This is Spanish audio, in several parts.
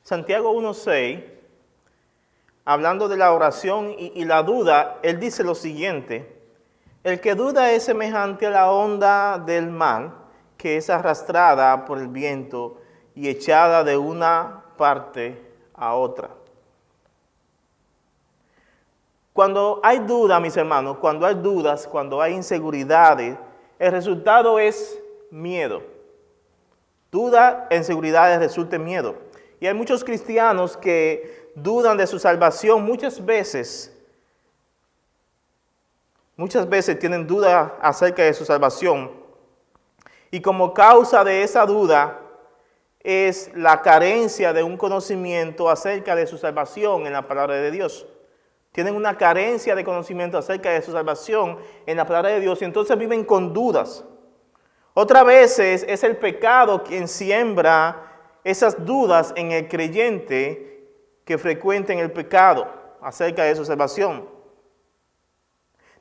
Santiago 1:6, hablando de la oración y la duda, él dice lo siguiente: el que duda es semejante a la onda del mar, que es arrastrada por el viento y echada de una parte a otra. Cuando hay duda, mis hermanos, cuando hay dudas, cuando hay inseguridades, el resultado es miedo. Duda, inseguridades resulta en miedo. Y hay muchos cristianos que dudan de su salvación muchas veces tienen duda acerca de su salvación. Y como causa de esa duda es la carencia de un conocimiento acerca de su salvación en la palabra de Dios. Tienen una carencia de conocimiento acerca de su salvación en la palabra de Dios y entonces viven con dudas. Otras veces es el pecado quien siembra esas dudas en el creyente que frecuenta el pecado acerca de su salvación.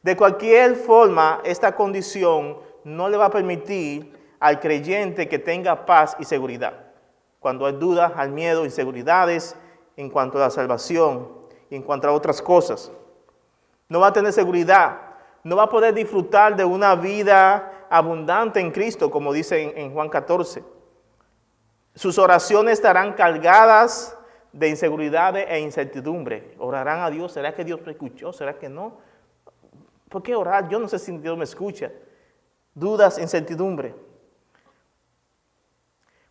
De cualquier forma, esta condición no le va a permitir al creyente que tenga paz y seguridad. Cuando hay dudas, hay miedo, inseguridades en cuanto a la salvación y en cuanto a otras cosas. No va a tener seguridad, no va a poder disfrutar de una vida abundante en Cristo, como dice en Juan 14. Sus oraciones estarán cargadas de inseguridades e incertidumbre. Orarán a Dios, ¿será que Dios me escuchó? ¿Será que no? ¿Por qué orar? Yo no sé si Dios me escucha. Dudas, incertidumbre.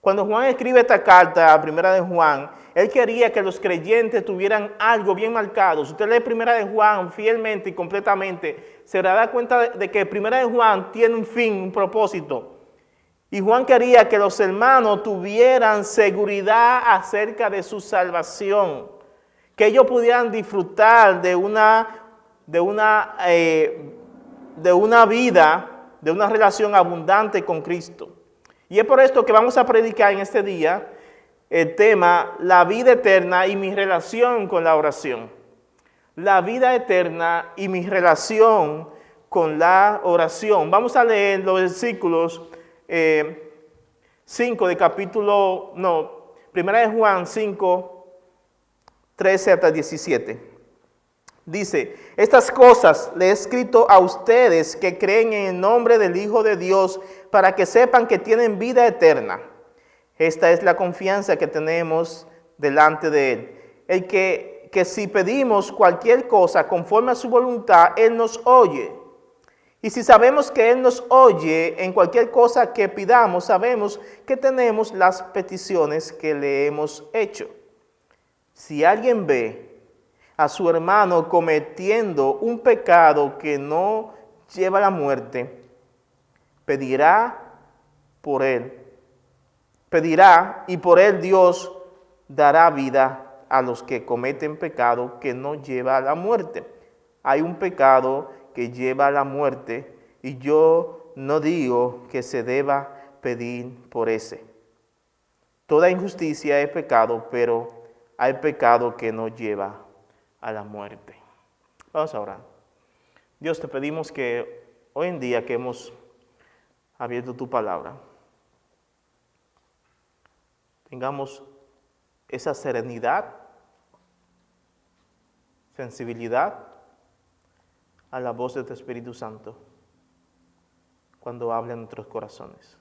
Cuando Juan escribe esta carta, a Primera de Juan, él quería que los creyentes tuvieran algo bien marcado. Si usted lee Primera de Juan fielmente y completamente, se dará cuenta de que Primera de Juan tiene un fin, un propósito. Y Juan quería que los hermanos tuvieran seguridad acerca de su salvación, que ellos pudieran disfrutar de una vida, de una relación abundante con Cristo. Y es por esto que vamos a predicar en este día el tema, la vida eterna y mi relación con la oración. La vida eterna y mi relación con la oración. Vamos a leer los versículos 5 de Primera de Juan 5, 13 hasta 17. Dice, estas cosas le he escrito a ustedes que creen en el nombre del Hijo de Dios para que sepan que tienen vida eterna. Esta es la confianza que tenemos delante de Él. El que si pedimos cualquier cosa conforme a su voluntad, Él nos oye. Y si sabemos que Él nos oye en cualquier cosa que pidamos, sabemos que tenemos las peticiones que le hemos hecho. Si alguien ve a su hermano cometiendo un pecado que no lleva a la muerte, pedirá y por él Dios dará vida a los que cometen pecado que no lleva a la muerte. Hay un pecado que lleva a la muerte y yo no digo que se deba pedir por ese. Toda injusticia es pecado, pero hay pecado que no lleva a la muerte. Vamos a orar. Dios, te pedimos que hoy en día que hemos abierto tu palabra, tengamos esa serenidad, sensibilidad a la voz de tu Espíritu Santo cuando habla en nuestros corazones.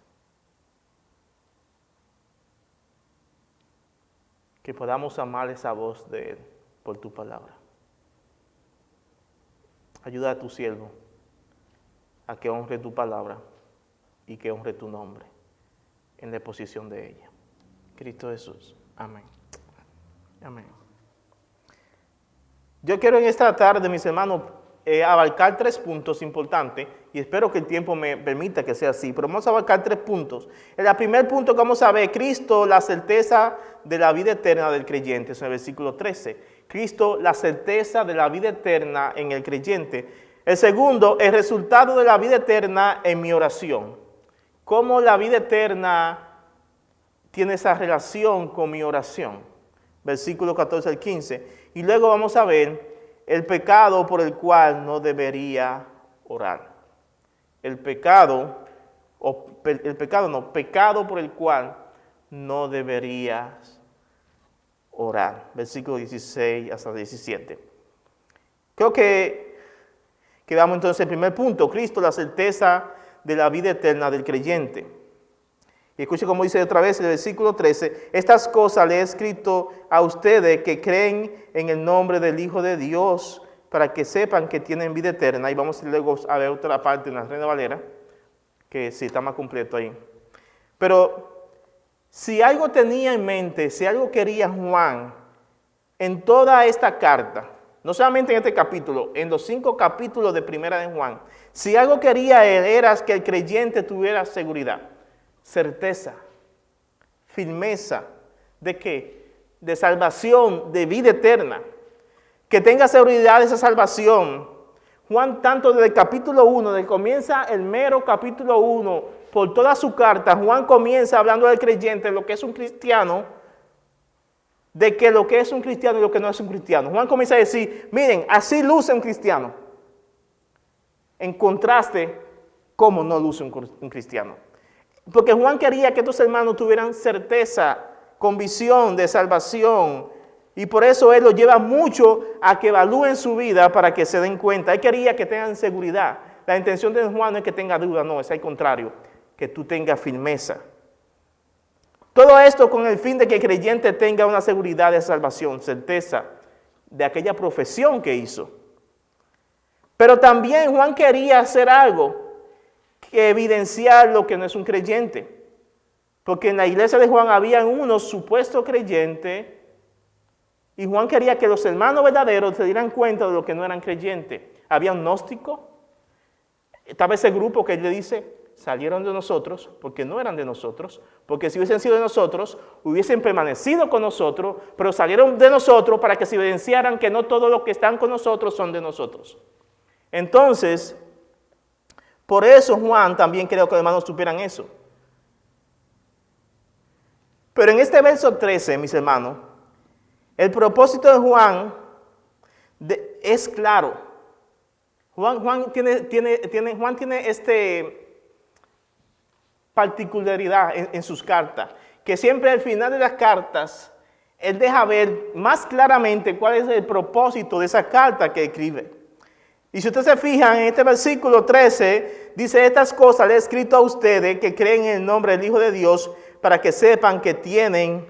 Que podamos amar esa voz de Él por tu palabra. Ayuda a tu siervo a que honre tu palabra y que honre tu nombre en la exposición de ella. Cristo Jesús. Amén. Amén. Yo quiero en esta tarde, mis hermanos, abarcar 3 puntos importantes y espero que el tiempo me permita que sea así, pero vamos a abarcar 3 puntos. El primer punto que vamos a ver, Cristo, la certeza de la vida eterna del creyente, es en el versículo 13. Cristo, la certeza de la vida eterna en el creyente. El segundo, el resultado de la vida eterna en mi oración. Cómo la vida eterna tiene esa relación con mi oración. Versículo 14 al 15. Y luego vamos a ver el pecado por el cual no debería orar. Pecado por el cual no deberías orar. Versículo 16 hasta 17. Creo que vamos entonces al primer punto. Cristo, la certeza de la vida eterna del creyente. Y escuche cómo dice otra vez el versículo 13. Estas cosas le he escrito a ustedes que creen en el nombre del Hijo de Dios, para que sepan que tienen vida eterna. Y vamos luego a ver otra parte en la Reina Valera, que sí está más completo ahí. Pero si algo tenía en mente, si algo quería Juan en toda esta carta, no solamente en este capítulo, en los 5 capítulos de Primera de Juan, si algo quería él era que el creyente tuviera seguridad, certeza, firmeza, ¿de qué? De salvación, de vida eterna. Que tenga seguridad de esa salvación. Juan, tanto desde el capítulo 1, desde que comienza el mero capítulo 1, por toda su carta, Juan comienza hablando del creyente, lo que es un cristiano, de que lo que es un cristiano y lo que no es un cristiano. Juan comienza a decir, miren, así luce un cristiano. En contraste, cómo no luce un cristiano. Porque Juan quería que estos hermanos tuvieran certeza, convicción de salvación. Y por eso él los lleva mucho a que evalúen su vida para que se den cuenta. Él quería que tengan seguridad. La intención de Juan no es que tenga duda, no, es al contrario, que tú tengas firmeza. Todo esto con el fin de que el creyente tenga una seguridad de salvación, certeza de aquella profesión que hizo. Pero también Juan quería hacer algo que evidenciar lo que no es un creyente. Porque en la iglesia de Juan había unos supuestos creyentes y Juan quería que los hermanos verdaderos se dieran cuenta de lo que no eran creyentes. Había un gnóstico, estaba ese grupo que él le dice, salieron de nosotros porque no eran de nosotros, porque si hubiesen sido de nosotros, hubiesen permanecido con nosotros, pero salieron de nosotros para que se evidenciaran que no todos los que están con nosotros son de nosotros. Entonces, por eso Juan también creo que los hermanos supieran eso. Pero en este verso 13, mis hermanos, el propósito de Juan es claro. Juan tiene este particularidad en sus cartas, que siempre al final de las cartas, él deja ver más claramente cuál es el propósito de esa carta que escribe. Y si ustedes se fijan en este versículo 13, dice, estas cosas le he escrito a ustedes que creen en el nombre del Hijo de Dios, para que sepan que tienen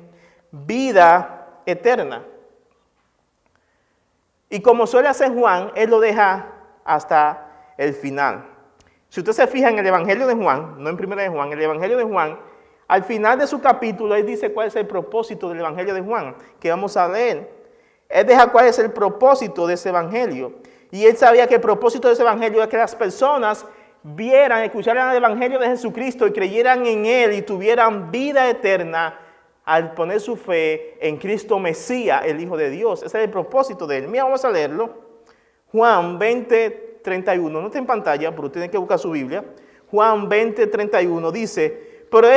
vida eterna. Y como suele hacer Juan, él lo deja hasta el final. Si usted se fija en el Evangelio de Juan, no en Primera de Juan, en el Evangelio de Juan, al final de su capítulo, él dice cuál es el propósito del Evangelio de Juan, que vamos a leer. Él deja cuál es el propósito de ese Evangelio. Y él sabía que el propósito de ese Evangelio es que las personas vieran, escucharan el Evangelio de Jesucristo y creyeran en él y tuvieran vida eterna al poner su fe en Cristo Mesías, el Hijo de Dios. Ese es el propósito de él. Mira, vamos a leerlo. Juan 20:31. No está en pantalla, pero tienen que buscar su Biblia. Juan 20:31 dice, pero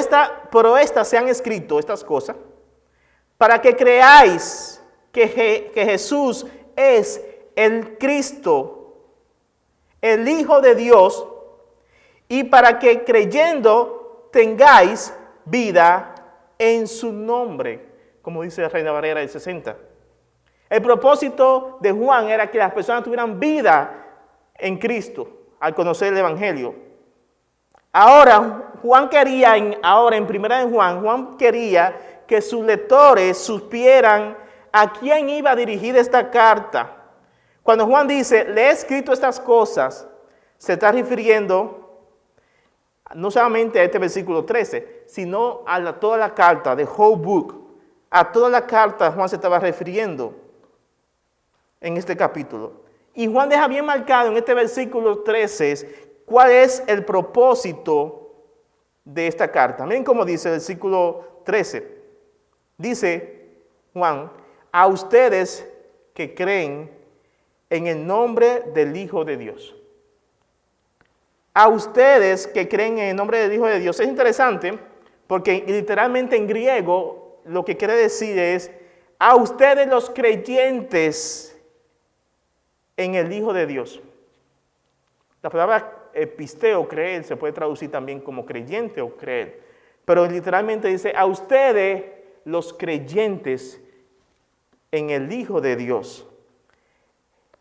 estas se han escrito, estas cosas, para que creáis que Jesús es el Cristo, el Hijo de Dios, y para que creyendo tengáis vida en su nombre, como dice la Reina Valera del 60. El propósito de Juan era que las personas tuvieran vida en Cristo al conocer el Evangelio. Ahora, Juan quería, en Primera de Juan quería que sus lectores supieran a quién iba a dirigir esta carta. Cuando Juan dice, le he escrito estas cosas, se está refiriendo no solamente a este versículo 13, sino a toda la carta, the whole book. A toda la carta Juan se estaba refiriendo en este capítulo. Y Juan deja bien marcado en este versículo 13 cuál es el propósito de esta carta. Miren cómo dice el versículo 13. Dice Juan, a ustedes que creen en el nombre del Hijo de Dios. A ustedes que creen en el nombre del Hijo de Dios. Es interesante porque literalmente en griego lo que quiere decir es a ustedes los creyentes en el Hijo de Dios. La palabra episteo, creer, se puede traducir también como creyente o creer. Pero literalmente dice a ustedes los creyentes en el Hijo de Dios.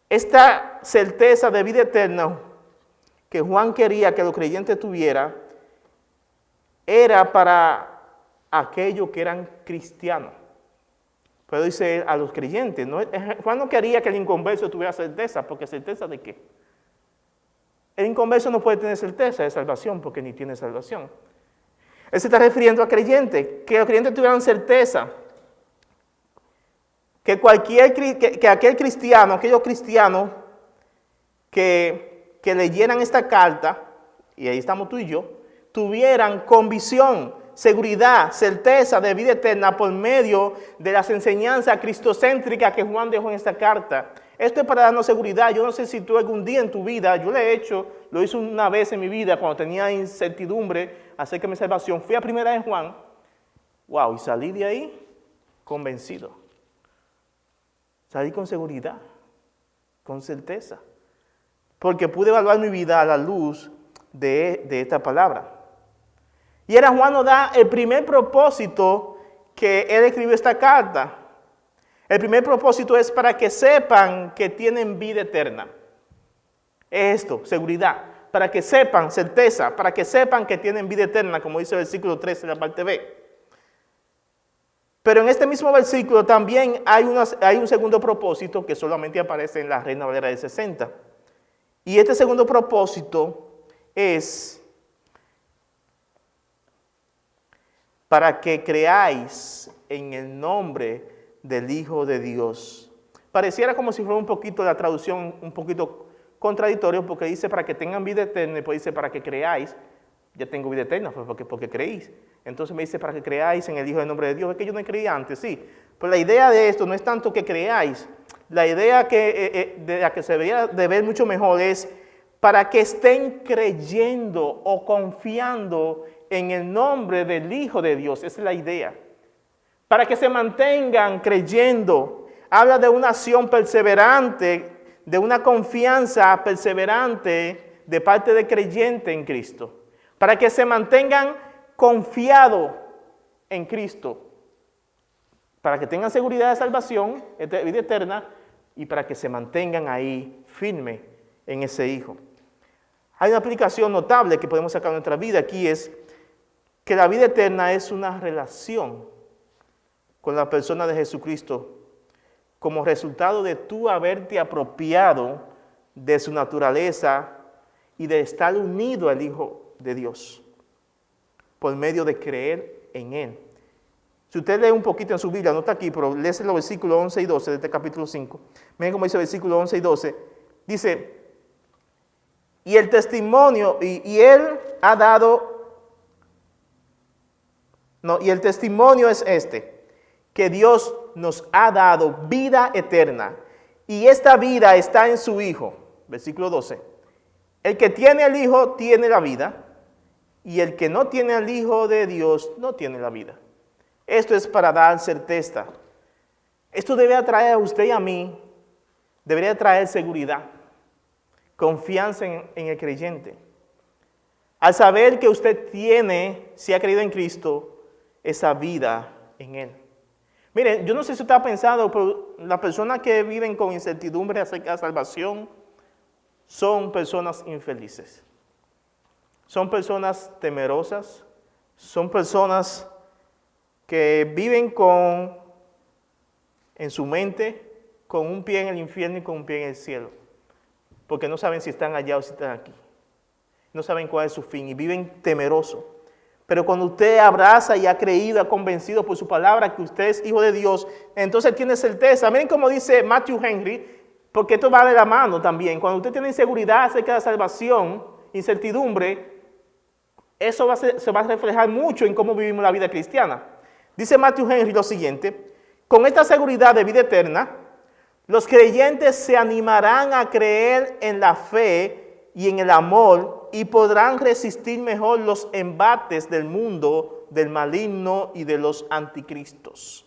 Esta certeza de vida eterna que Juan quería que los creyentes tuvieran era para aquellos que eran cristianos. Pero dice a los creyentes, ¿no? Juan no quería que el inconverso tuviera certeza, porque certeza de qué. El inconverso no puede tener certeza de salvación porque ni tiene salvación. Él se está refiriendo a creyentes, que los creyentes tuvieran certeza, que aquel cristiano, aquellos cristianos que leyeran esta carta, y ahí estamos tú y yo, tuvieran convicción, seguridad, certeza de vida eterna por medio de las enseñanzas cristocéntricas que Juan dejó en esta carta. Esto es para darnos seguridad. Yo no sé si tú algún día en tu vida, yo lo he hecho, lo hice una vez en mi vida cuando tenía incertidumbre acerca de mi salvación. Fui a primera de Juan, wow, y salí de ahí convencido. Salí con seguridad, con certeza, porque pude evaluar mi vida a la luz de esta palabra. Y era Juan nos da el primer propósito que él escribió esta carta. El primer propósito es para que sepan que tienen vida eterna. Esto, seguridad, para que sepan, certeza, para que sepan que tienen vida eterna, como dice el versículo 13 de la parte B. Pero en este mismo versículo también hay un segundo propósito que solamente aparece en la Reina Valera de 60. Y este segundo propósito es para que creáis en el nombre del Hijo de Dios. Pareciera como si fuera un poquito la traducción, un poquito contradictorio, porque dice para que tengan vida eterna, y después dice para que creáis. Ya tengo vida eterna, porque creéis. Entonces me dice para que creáis en el Hijo del nombre de Dios. Es que yo no creía antes, sí. Pero la idea de esto no es tanto que creáis. La idea de la que se debería de ver mucho mejor es para que estén creyendo o confiando en el nombre del Hijo de Dios. Esa es la idea. Para que se mantengan creyendo. Habla de una acción perseverante, de una confianza perseverante de parte del creyente en Cristo. Para que se mantengan confiados en Cristo. Para que tengan seguridad de salvación, vida eterna, y para que se mantengan ahí firmes en ese Hijo. Hay una aplicación notable que podemos sacar de nuestra vida aquí, es que la vida eterna es una relación con la persona de Jesucristo como resultado de tú haberte apropiado de su naturaleza y de estar unido al Hijo de Dios por medio de creer en Él. Si usted lee un poquito en su Biblia, no está aquí, pero léese los versículos 11 y 12 de este capítulo 5. Miren cómo dice el versículo 11 y 12. Dice, y el testimonio, y Él ha dado, y el testimonio es este, que Dios nos ha dado vida eterna, y esta vida está en su Hijo. Versículo 12. El que tiene al Hijo tiene la vida, y el que no tiene al Hijo de Dios no tiene la vida. Esto es para dar certeza. Esto debe atraer a usted y a mí, debería traer seguridad, confianza en el creyente. Al saber que usted tiene, si ha creído en Cristo, esa vida en Él. Miren, yo no sé si usted ha pensado, pero las personas que viven con incertidumbre acerca de la salvación son personas infelices. Son personas temerosas, son personas que viven en su mente con un pie en el infierno y con un pie en el cielo, porque no saben si están allá o si están aquí. No saben cuál es su fin y viven temerosos. Pero cuando usted abraza y ha creído, ha convencido por su palabra que usted es hijo de Dios, entonces tiene certeza. Miren cómo dice Matthew Henry, porque esto va de la mano también. Cuando usted tiene inseguridad acerca de la salvación, incertidumbre, eso se va a reflejar mucho en cómo vivimos la vida cristiana. Dice Matthew Henry lo siguiente: con esta seguridad de vida eterna, los creyentes se animarán a creer en la fe y en el amor y podrán resistir mejor los embates del mundo, del maligno y de los anticristos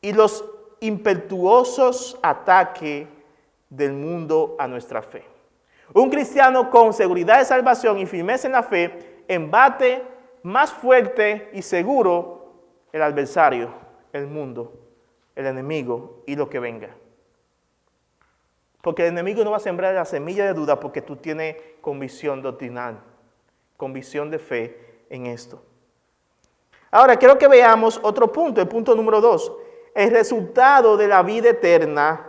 y los impetuosos ataques del mundo a nuestra fe. Un cristiano con seguridad de salvación y firmeza en la fe embate más fuerte y seguro el adversario, el mundo, el enemigo y lo que venga. Porque el enemigo no va a sembrar la semilla de duda porque tú tienes convicción doctrinal, convicción de fe en esto. Ahora, quiero que veamos otro punto, el punto número 2. El resultado de la vida eterna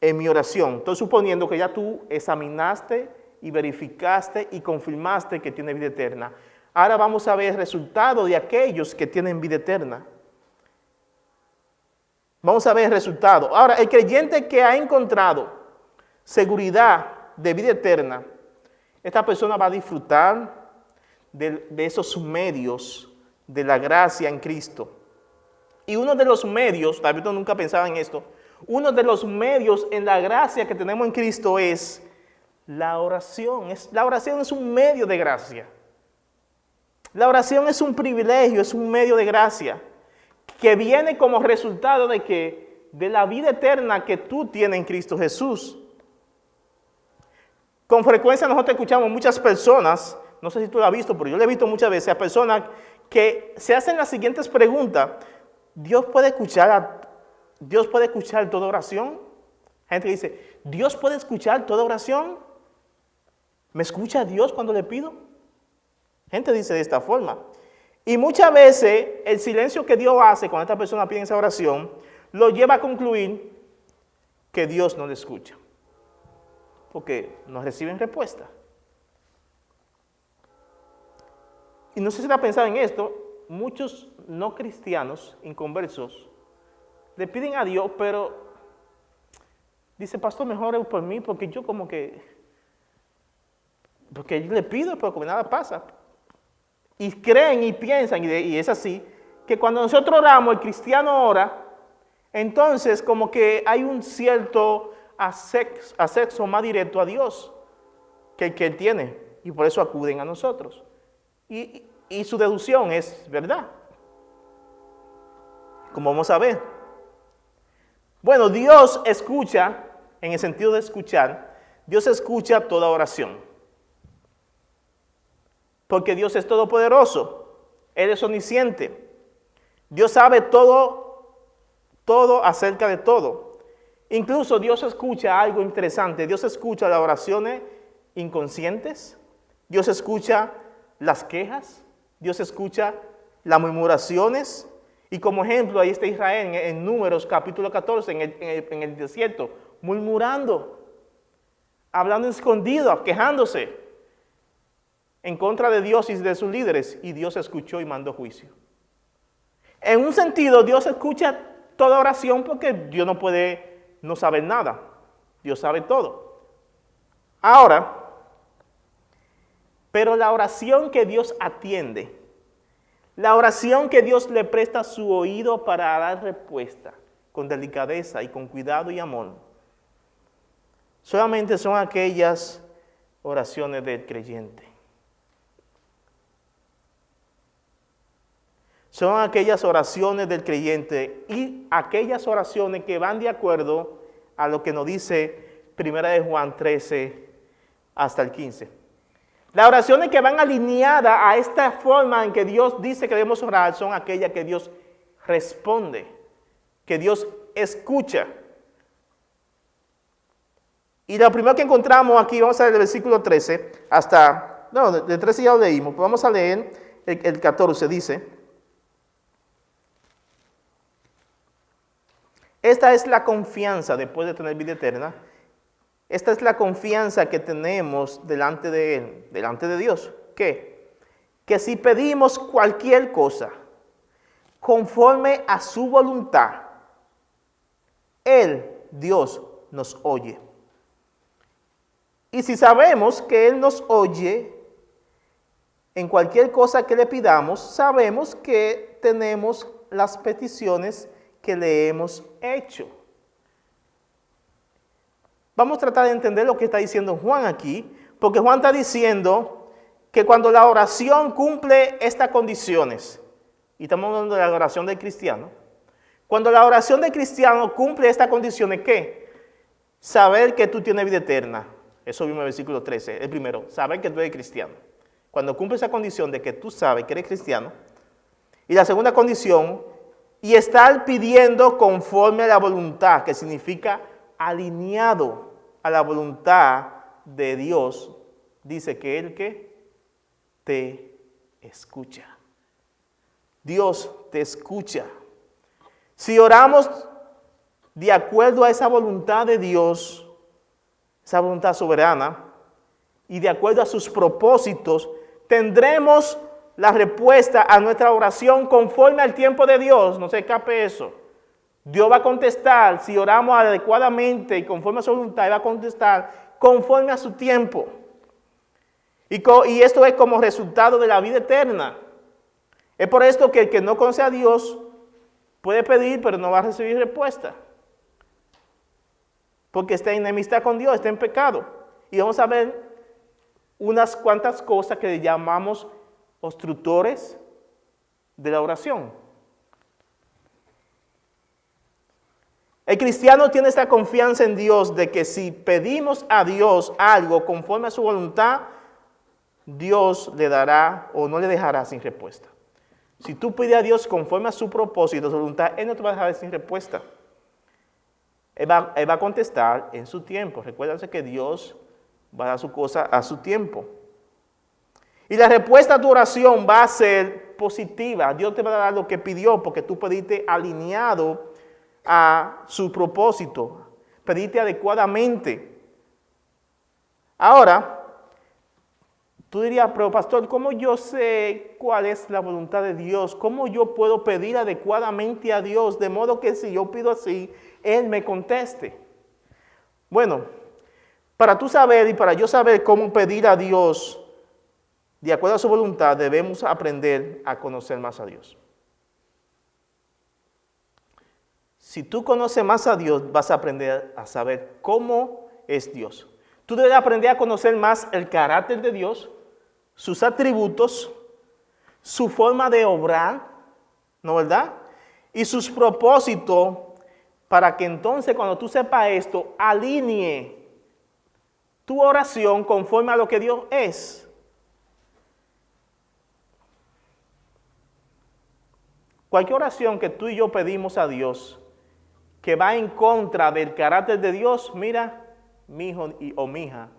en mi oración. Estoy suponiendo que ya tú examinaste y verificaste y confirmaste que tiene vida eterna. Ahora vamos a ver el resultado de aquellos que tienen vida eterna. Vamos a ver el resultado. Ahora, el creyente que ha encontrado seguridad de vida eterna, esta persona va a disfrutar de esos medios de la gracia en Cristo. Y uno de los medios, David nunca pensaba en esto, uno de los medios en la gracia que tenemos en Cristo es la oración. La oración es un medio de gracia. La oración es un privilegio, es un medio de gracia que viene como resultado de la vida eterna que tú tienes en Cristo Jesús. Con frecuencia nosotros escuchamos muchas personas, no sé si tú lo has visto, pero yo lo he visto muchas veces, a personas que se hacen las siguientes preguntas. ¿Dios puede escuchar toda oración? Gente que dice, ¿Dios puede escuchar toda oración? ¿Me escucha Dios cuando le pido? Gente dice de esta forma. Y muchas veces el silencio que Dios hace cuando esta persona pide esa oración, lo lleva a concluir que Dios no le escucha. Porque no reciben respuesta. Y no sé si te has pensado en esto, muchos no cristianos, inconversos, le piden a Dios, pero dice, pastor, mejor ore por mí, porque yo porque yo le pido, pero como nada pasa. Y creen y piensan, y es así, que cuando nosotros oramos, el cristiano ora, entonces como que hay un cierto acceso más directo a Dios que el que él tiene, y por eso acuden a nosotros. Y su deducción es verdad, como vamos a ver. Bueno, Dios escucha, en el sentido de escuchar, Dios escucha toda oración. Porque Dios es todopoderoso, Él es omnisciente. Dios sabe todo acerca de todo. Incluso Dios escucha algo interesante. Dios escucha las oraciones inconscientes. Dios escucha las quejas. Dios escucha las murmuraciones. Y como ejemplo, ahí está Israel en Números capítulo 14, en el desierto, murmurando, hablando escondido, quejándose en contra de Dios y de sus líderes, y Dios escuchó y mandó juicio. En un sentido, Dios escucha toda oración porque Dios no puede no saber nada. Dios sabe todo. Ahora, pero la oración que Dios atiende, la oración que Dios le presta su oído para dar respuesta, con delicadeza y con cuidado y amor, solamente son aquellas oraciones del creyente. Son aquellas oraciones del creyente y aquellas oraciones que van de acuerdo a lo que nos dice 1 de Juan 13 hasta el 15. Las oraciones que van alineadas a esta forma en que Dios dice que debemos orar son aquellas que Dios responde, que Dios escucha. Y lo primero que encontramos aquí, vamos a leer el versículo 13 de 13 ya lo leímos, pero vamos a leer el 14, dice: esta es la confianza después de tener vida eterna. Esta es la confianza que tenemos delante de Él, delante de Dios. ¿Qué? Que si pedimos cualquier cosa conforme a su voluntad, Él, Dios, nos oye. Y si sabemos que Él nos oye en cualquier cosa que le pidamos, sabemos que tenemos las peticiones que le hemos hecho. Vamos a tratar de entender lo que está diciendo Juan aquí, porque Juan está diciendo que cuando la oración cumple estas condiciones, y estamos hablando de la oración del cristiano, cuando la oración del cristiano cumple estas condiciones, ¿qué? Saber que tú tienes vida eterna. Eso vimos en el versículo 13, el primero, saber que tú eres cristiano. Cuando cumple esa condición de que tú sabes que eres cristiano, y la segunda condición y estar pidiendo conforme a la voluntad, que significa alineado a la voluntad de Dios, dice que Él que te escucha. Dios te escucha. Si oramos de acuerdo a esa voluntad de Dios, esa voluntad soberana, y de acuerdo a sus propósitos, tendremos la respuesta a nuestra oración conforme al tiempo de Dios. No se escape eso. Dios va a contestar, si oramos adecuadamente y conforme a su voluntad, Él va a contestar conforme a su tiempo. Y esto es como resultado de la vida eterna. Es por esto que el que no conoce a Dios puede pedir, pero no va a recibir respuesta. Porque está en enemistad con Dios, está en pecado. Y vamos a ver unas cuantas cosas que llamamos obstructores de la oración. El cristiano tiene esta confianza en Dios de que si pedimos a Dios algo conforme a su voluntad, Dios le dará o no le dejará sin respuesta. Si tú pides a Dios conforme a su propósito, a su voluntad, Él no te va a dejar sin respuesta. Él va a contestar en su tiempo. Recuérdense que Dios va a dar su cosa a su tiempo. Y la respuesta a tu oración va a ser positiva. Dios te va a dar lo que pidió porque tú pediste alineado a su propósito. Pediste adecuadamente. Ahora, tú dirías, pero pastor, ¿cómo yo sé cuál es la voluntad de Dios? ¿Cómo yo puedo pedir adecuadamente a Dios de modo que si yo pido así, Él me conteste? Bueno, para tú saber y para yo saber cómo pedir a Dios de acuerdo a su voluntad, debemos aprender a conocer más a Dios. Si tú conoces más a Dios, vas a aprender a saber cómo es Dios. Tú debes aprender a conocer más el carácter de Dios, sus atributos, su forma de obrar, ¿no verdad? Y sus propósitos, para que entonces cuando tú sepas esto, alinee tu oración conforme a lo que Dios es. Cualquier oración que tú y yo pedimos a Dios, que va en contra del carácter de Dios, mira, mi hijo o mi hija,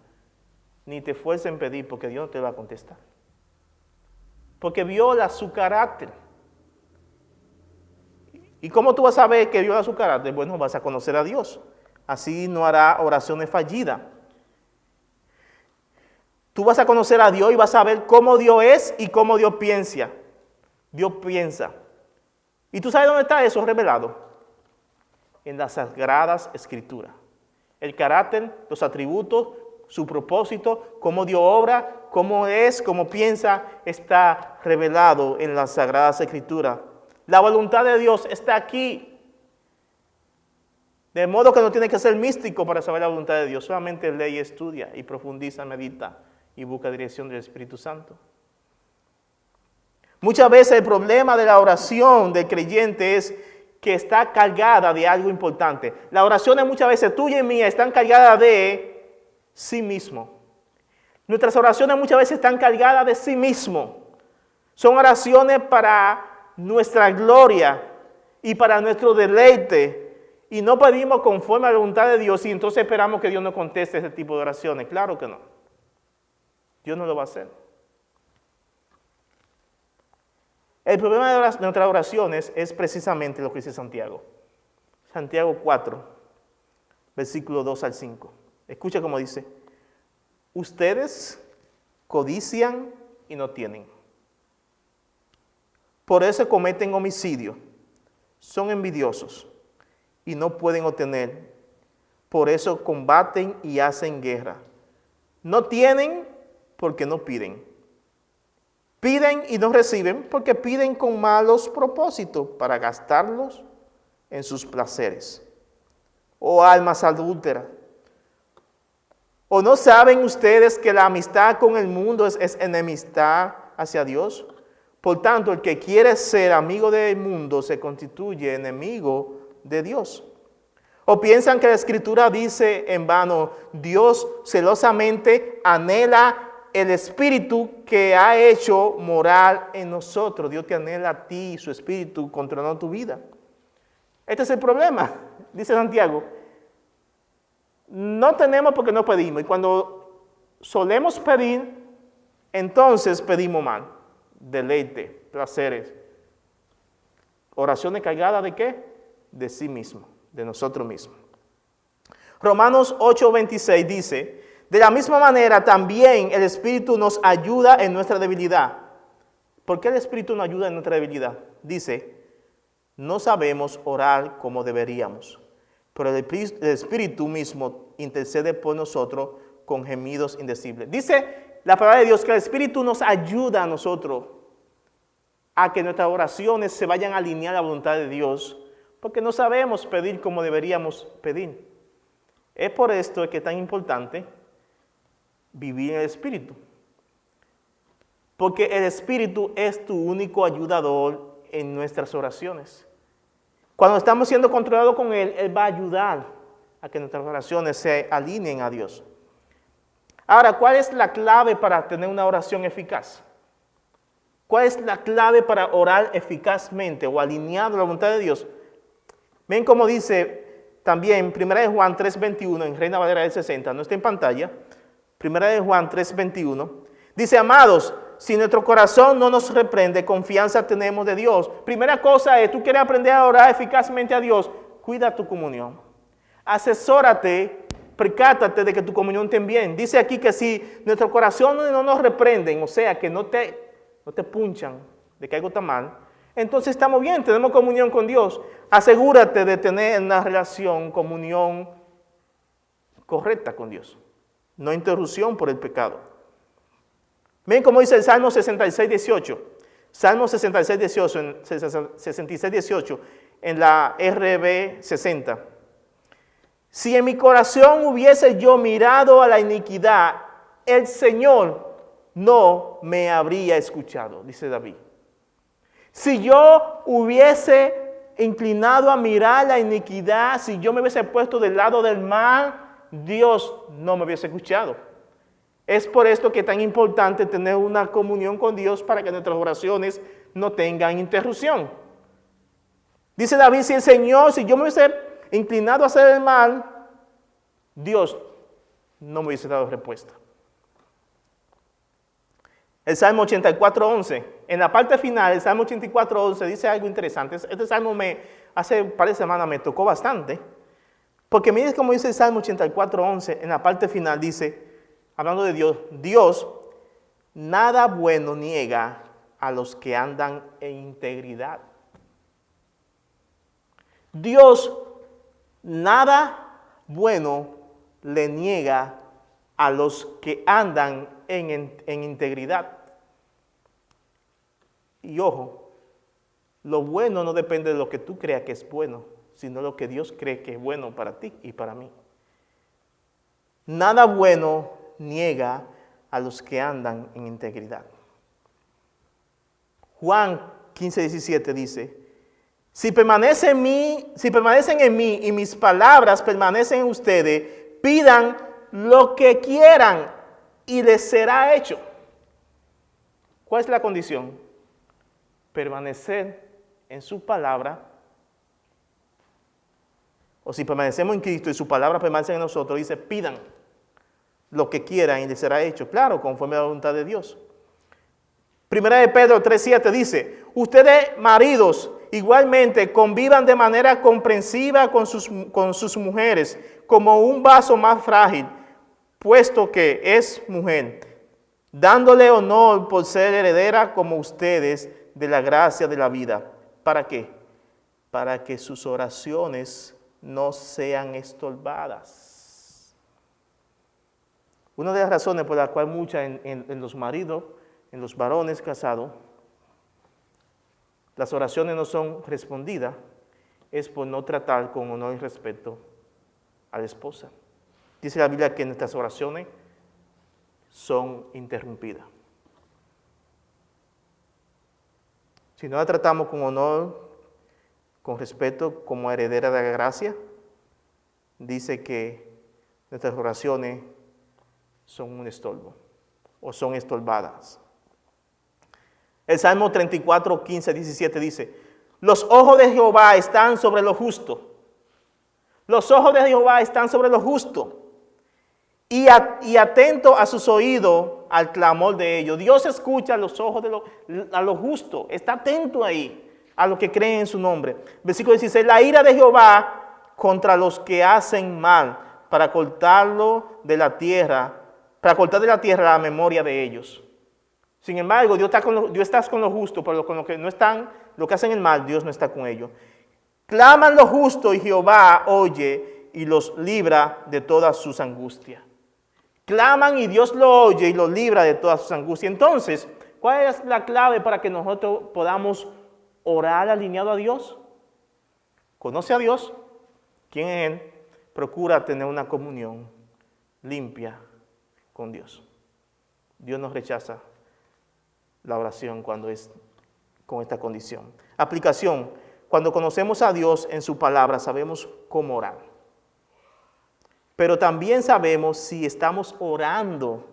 ni te esfuerces en pedir porque Dios no te va a contestar. Porque viola su carácter. ¿Y cómo tú vas a saber que viola su carácter? Bueno, vas a conocer a Dios. Así no hará oraciones fallidas. Tú vas a conocer a Dios y vas a ver cómo Dios es y cómo Dios piensa. Dios piensa. ¿Y tú sabes dónde está eso revelado? En las Sagradas Escrituras. El carácter, los atributos, su propósito, cómo Dios obra, cómo es, cómo piensa, está revelado en las Sagradas Escrituras. La voluntad de Dios está aquí. De modo que no tiene que ser místico para saber la voluntad de Dios. Solamente lee y estudia y profundiza, medita y busca dirección del Espíritu Santo. Muchas veces el problema de la oración del creyente es que está cargada de algo importante. Las oraciones muchas veces tuya y mía están cargadas de sí mismo. Nuestras oraciones muchas veces están cargadas de sí mismo. Son oraciones para nuestra gloria y para nuestro deleite. Y no pedimos conforme a la voluntad de Dios y entonces esperamos que Dios nos conteste ese tipo de oraciones. Claro que no. Dios no lo va a hacer. El problema de nuestras oraciones es precisamente lo que dice Santiago. Santiago 4, versículo 2 al 5. Escucha cómo dice. Ustedes codician y no tienen. Por eso cometen homicidio. Son envidiosos y no pueden obtener. Por eso combaten y hacen guerra. No tienen porque no piden. Piden y no reciben porque piden con malos propósitos para gastarlos en sus placeres. Oh almas adúlteras. ¿O no saben ustedes que la amistad con el mundo es enemistad hacia Dios? Por tanto, el que quiere ser amigo del mundo se constituye enemigo de Dios. ¿O piensan que la Escritura dice en vano, Dios celosamente anhela el Espíritu que ha hecho morar en nosotros. Dios te anhela a ti, su Espíritu, controlando tu vida. Este es el problema, dice Santiago. No tenemos porque no pedimos. Y cuando solemos pedir, entonces pedimos mal. Deleite, placeres. Oraciones cargadas ¿de qué? De sí mismo, de nosotros mismos. Romanos 8:26 dice, de la misma manera también el Espíritu nos ayuda en nuestra debilidad. ¿Por qué el Espíritu nos ayuda en nuestra debilidad? Dice, no sabemos orar como deberíamos, pero el Espíritu mismo intercede por nosotros con gemidos indecibles. Dice la palabra de Dios que el Espíritu nos ayuda a nosotros a que nuestras oraciones se vayan a alinear a la voluntad de Dios, porque no sabemos pedir como deberíamos pedir. Es por esto que es tan importante vivir en el Espíritu, porque el Espíritu es tu único ayudador en nuestras oraciones. Cuando estamos siendo controlados con Él, Él va a ayudar a que nuestras oraciones se alineen a Dios. Ahora, ¿cuál es la clave para tener una oración eficaz? ¿Cuál es la clave para orar eficazmente o alineado a la voluntad de Dios? Ven como dice también 1 Juan 3:21 en Reina Valera del 60, no está en pantalla. 1 Juan 3:21 dice, amados, si nuestro corazón no nos reprende, confianza tenemos de Dios. Primera cosa es, tú quieres aprender a orar eficazmente a Dios, cuida tu comunión. Asesórate, percátate de que tu comunión esté bien. Dice aquí que si nuestro corazón no nos reprenden, o sea, que no te punchan de que algo está mal, entonces estamos bien, tenemos comunión con Dios. Asegúrate de tener una relación, comunión correcta con Dios. No interrupción por el pecado. Ven como dice el Salmo 66:18. Salmo 66:18 en la RB 60. Si en mi corazón hubiese yo mirado a la iniquidad, el Señor no me habría escuchado, dice David. Si yo hubiese inclinado a mirar la iniquidad, si yo me hubiese puesto del lado del mal, Dios no me hubiese escuchado. Es por esto que es tan importante tener una comunión con Dios para que nuestras oraciones no tengan interrupción. Dice David, si yo me hubiese inclinado a hacer el mal, Dios no me hubiese dado respuesta. El Salmo 84:11, en la parte final, el Salmo 84:11 dice algo interesante. Este Salmo hace un par de semanas me tocó bastante, porque miren cómo dice el Salmo 84:11, en la parte final dice, hablando de Dios, Dios nada bueno niega a los que andan en integridad. Dios nada bueno le niega a los que andan en integridad. Y ojo, lo bueno no depende de lo que tú creas que es bueno, sino lo que Dios cree que es bueno para ti y para mí. Nada bueno niega a los que andan en integridad. Juan 15:17 dice, si permanecen en mí y mis palabras permanecen en ustedes, pidan lo que quieran y les será hecho. ¿Cuál es la condición? Permanecer en su palabra. O si permanecemos en Cristo y su palabra permanece en nosotros, dice, pidan lo que quieran y les será hecho. Claro, conforme a la voluntad de Dios. Primera de Pedro 3:7 dice, ustedes maridos igualmente convivan de manera comprensiva con sus mujeres, como un vaso más frágil, puesto que es mujer, dándole honor por ser heredera como ustedes de la gracia de la vida. ¿Para qué? Para que sus oraciones no sean estorbadas. Una de las razones por la cual muchas en los maridos, en los varones casados, las oraciones no son respondidas, es por no tratar con honor y respeto a la esposa. Dice la Biblia que nuestras oraciones son interrumpidas. Si no la tratamos con honor, con respeto, como heredera de la gracia, dice que nuestras oraciones son un estorbo. o son estorbadas. El Salmo 34, 15, 17 dice, los ojos de Jehová están sobre lo justo. Los ojos de Jehová están sobre lo justo. Y atento a sus oídos al clamor de ellos. Dios escucha los ojos a lo justo. Está atento ahí a los que creen en su nombre. Versículo 16. La ira de Jehová contra los que hacen mal, para cortarlo de la tierra, para cortar de la tierra la memoria de ellos. Sin embargo, Dios está con los justos, pero con los que no están, los que hacen el mal, Dios no está con ellos. Claman los justos y Jehová oye y los libra de todas sus angustias. Claman y Dios lo oye y los libra de todas sus angustias. Entonces, ¿cuál es la clave para que nosotros podamos orar alineado a Dios? Conoce a Dios. ¿Quién es Él? Procura tener una comunión limpia con Dios. Dios nos rechaza la oración cuando es con esta condición. Aplicación. Cuando conocemos a Dios en su palabra, sabemos cómo orar. Pero también sabemos si estamos orando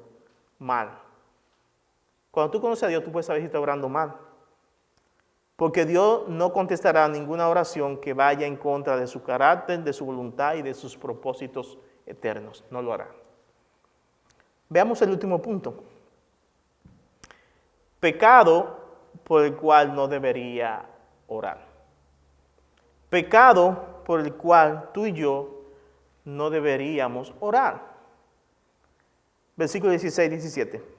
mal. Cuando tú conoces a Dios, tú puedes saber si estás orando mal. Porque Dios no contestará ninguna oración que vaya en contra de su carácter, de su voluntad y de sus propósitos eternos. No lo hará. Veamos el último punto. Pecado por el cual no debería orar. Pecado por el cual tú y yo no deberíamos orar. Versículo 16, 17.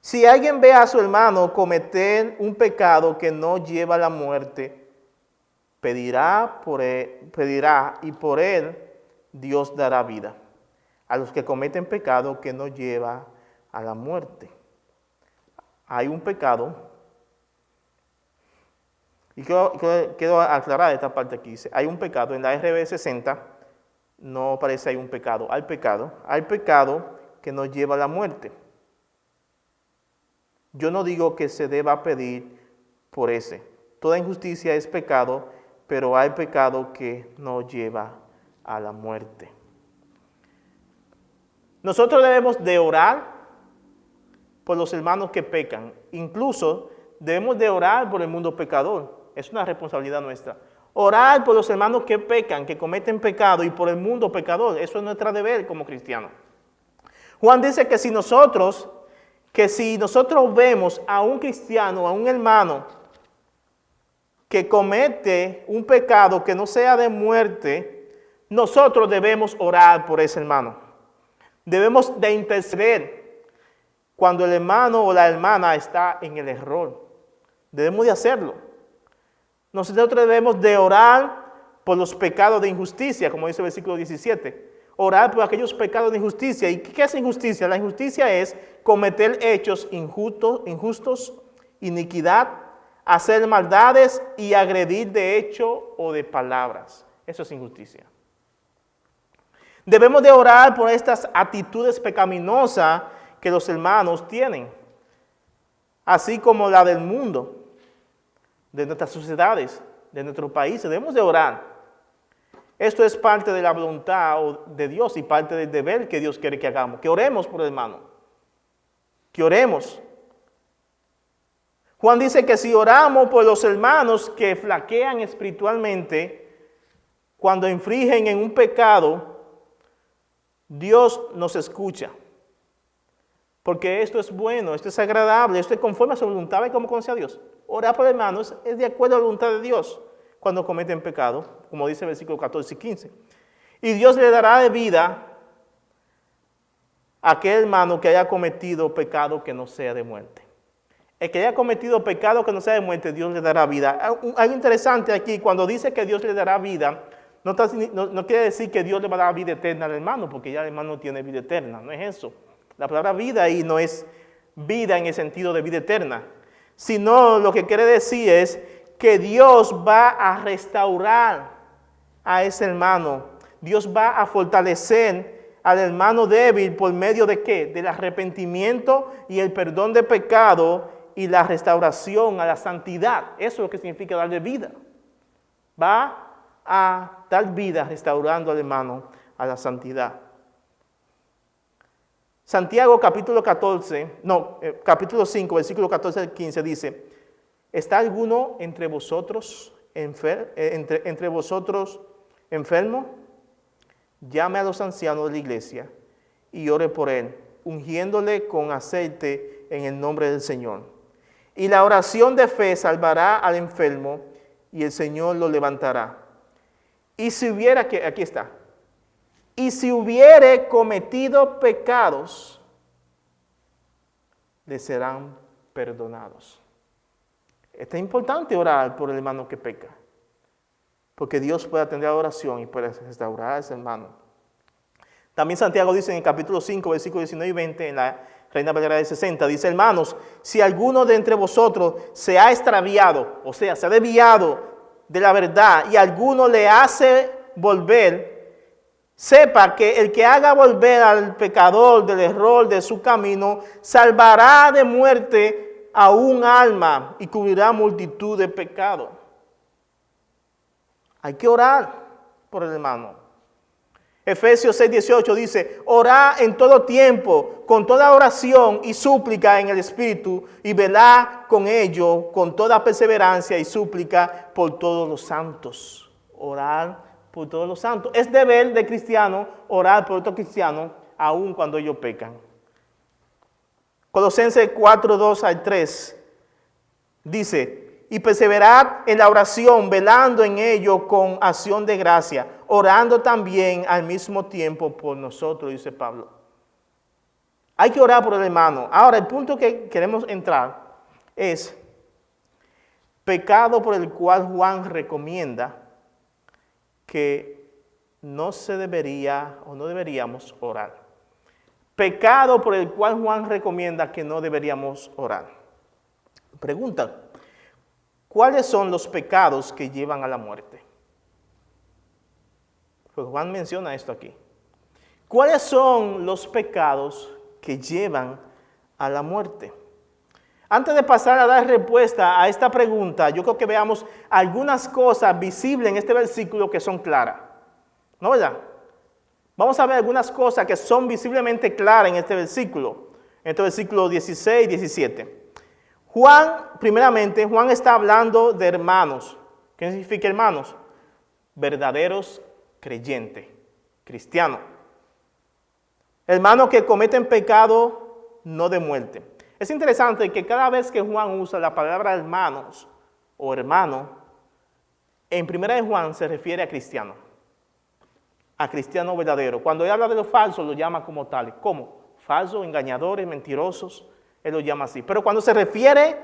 Si alguien ve a su hermano cometer un pecado que no lleva a la muerte, pedirá y por él Dios dará vida a los que cometen pecado que no lleva a la muerte. Hay un pecado. Y quiero aclarar esta parte aquí. Dice, hay un pecado. En la RB 60 no aparece hay un pecado. Hay pecado que nos lleva a la muerte. Yo no digo que se deba pedir por ese. Toda injusticia es pecado, pero hay pecado que nos lleva a la muerte. Nosotros debemos de orar por los hermanos que pecan. Incluso debemos de orar por el mundo pecador. Es una responsabilidad nuestra. Orar por los hermanos que pecan, que cometen pecado y por el mundo pecador. Eso es nuestro deber como cristianos. Juan dice que si nosotros vemos a un cristiano, a un hermano que comete un pecado que no sea de muerte, nosotros debemos orar por ese hermano. Debemos de interceder cuando el hermano o la hermana está en el error. Debemos de hacerlo. Nosotros debemos de orar por los pecados de injusticia, como dice el versículo 17. Orar por aquellos pecados de injusticia. ¿Y qué es injusticia? La injusticia es cometer hechos injustos, iniquidad, hacer maldades y agredir de hecho o de palabras. Eso es injusticia. Debemos de orar por estas actitudes pecaminosas que los hermanos tienen, así como la del mundo, de nuestras sociedades, de nuestros países. Debemos de orar. Esto es parte de la voluntad de Dios y parte del deber que Dios quiere que hagamos. Que oremos por el hermano. Que oremos. Juan dice que si oramos por los hermanos que flaquean espiritualmente, cuando infringen en un pecado, Dios nos escucha. Porque esto es bueno, esto es agradable, esto es conforme a su voluntad. ¿Ve cómo conoce a Dios? Orar por hermanos es de acuerdo a la voluntad de Dios cuando cometen pecado, como dice el versículo 14 y 15. Y Dios le dará de vida a aquel hermano que haya cometido pecado que no sea de muerte. El que haya cometido pecado que no sea de muerte, Dios le dará vida. Algo interesante aquí, cuando dice que Dios le dará vida, no quiere decir que Dios le va a dar vida eterna al hermano, porque ya el hermano tiene vida eterna, no es eso. La palabra vida ahí no es vida en el sentido de vida eterna, sino lo que quiere decir es que Dios va a restaurar a ese hermano. Dios va a fortalecer al hermano débil por medio de ¿qué? Del arrepentimiento y el perdón de pecado y la restauración a la santidad. Eso es lo que significa darle vida. Va a dar vida restaurando al hermano a la santidad. Santiago capítulo 5, versículo 14 al 15 dice, ¿está alguno entre vosotros enfermo? Llame a los ancianos de la iglesia y ore por él, ungiéndole con aceite en el nombre del Señor. Y la oración de fe salvará al enfermo y el Señor lo levantará. Y si hubiera, aquí está, y si hubiere cometido pecados, le serán perdonados. Es importante orar por el hermano que peca, porque Dios puede atender a la oración y puede restaurar a ese hermano. También Santiago dice en el capítulo 5, versículos 19 y 20, en la Reina Valera de 60, dice, hermanos, si alguno de entre vosotros se ha extraviado, o sea, se ha desviado de la verdad y alguno le hace volver, sepa que el que haga volver al pecador del error de su camino, salvará de muerte a un alma y cubrirá multitud de pecados. Hay que orar por el hermano. Efesios 6:18 dice, orad en todo tiempo, con toda oración y súplica en el Espíritu, y velad con ello, con toda perseverancia y súplica por todos los santos. Orar por todos los santos. Es deber de cristiano orar por otros cristianos, aun cuando ellos pecan. Colosenses 4:2 al 3 dice, y perseverad en la oración, velando en ello con acción de gracia, orando también al mismo tiempo por nosotros, dice Pablo. Hay que orar por el hermano. Ahora, el punto que queremos entrar es pecado por el cual Juan recomienda que no se debería o no deberíamos orar. Pecado por el cual Juan recomienda que no deberíamos orar. Pregunta, ¿cuáles son los pecados que llevan a la muerte? Pues Juan menciona esto aquí. ¿Cuáles son los pecados que llevan a la muerte? Antes de pasar a dar respuesta a esta pregunta, yo creo que veamos algunas cosas visibles en este versículo que son claras. ¿No, verdad? Vamos a ver algunas cosas que son visiblemente claras en este versículo 16 y 17. Primeramente, Juan está hablando de hermanos. ¿Qué significa hermanos? Verdaderos creyentes, cristianos. Hermanos que cometen pecado no de muerte. Es interesante que cada vez que Juan usa la palabra hermanos o hermano, en primera de Juan se refiere a cristiano verdadero. Cuando él habla de los falsos, lo llama como tales. ¿Cómo? Falsos, engañadores, mentirosos. Él lo llama así. Pero cuando se refiere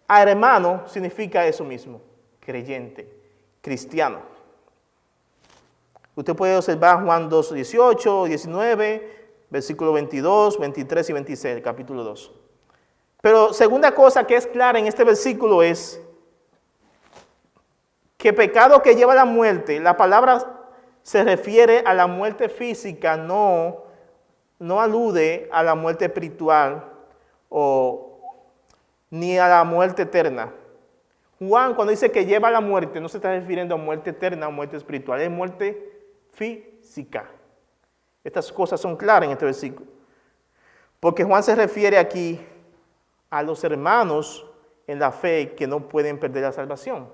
a hermano, significa eso mismo. Creyente, cristiano. Usted puede observar Juan 2, 18, 19, versículo 22, 23 y 26, capítulo 2. Pero segunda cosa que es clara en este versículo es que pecado que lleva a la muerte, la palabra se refiere a la muerte física, no alude a la muerte espiritual ni a la muerte eterna. Juan, cuando dice que lleva a la muerte, no se está refiriendo a muerte eterna o muerte espiritual, es muerte física. Estas cosas son claras en este versículo. Porque Juan se refiere aquí a los hermanos en la fe que no pueden perder la salvación.